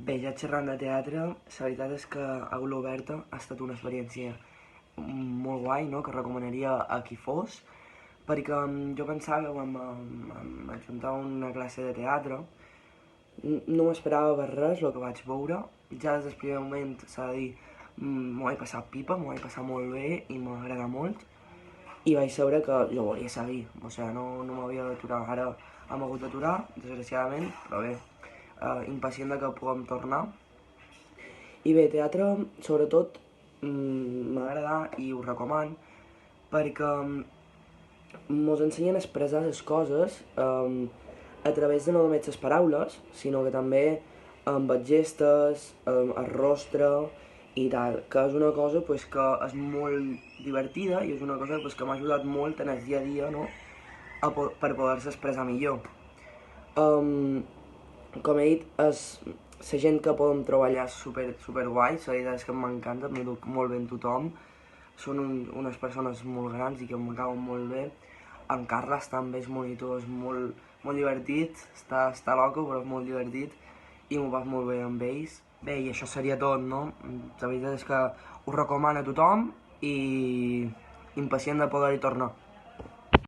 Bé, ja xerrant de teatre, la veritat és que Aula Oberta ha estat una experiència molt guai, no?, que recomanaria a qui fos, perquè jo pensava que quan m'ajuntar a una classe de teatre no m'esperava per res el que vaig veure. Ja des del primer moment, s'ha de dir, m'ho vaig passar pipa, m'ho vaig passar molt bé i m'agrada molt, i vaig saber que jo volia seguir, o sigui, no m'havia d'aturar. Ara hem hagut d'aturar, desgraciadament, però bé, impacient de que puguem tornar. I bé, teatre, sobretot, m'ha agradat i ho recomano perquè mos ensenyen a expressar les coses a través de no només les paraules, sinó que també amb els gestos, el rostre i tal, que és una cosa pues, que és molt divertida i és una cosa pues, que m'ha ajudat molt en el dia a dia, no?, per poder-se expressar millor. Com he dit, la gent que podem treballar és super guai, la veritat és que m'encanta, m'he dut molt bé amb tothom, són unes persones molt grans i que m'acaben molt bé. En Carles també és monitor, és molt divertit, està loco però és molt divertit i m'ho passo molt bé amb ells. Bé, i això seria tot, no? La veritat és que ho recomano a tothom i impacient de poder-hi tornar.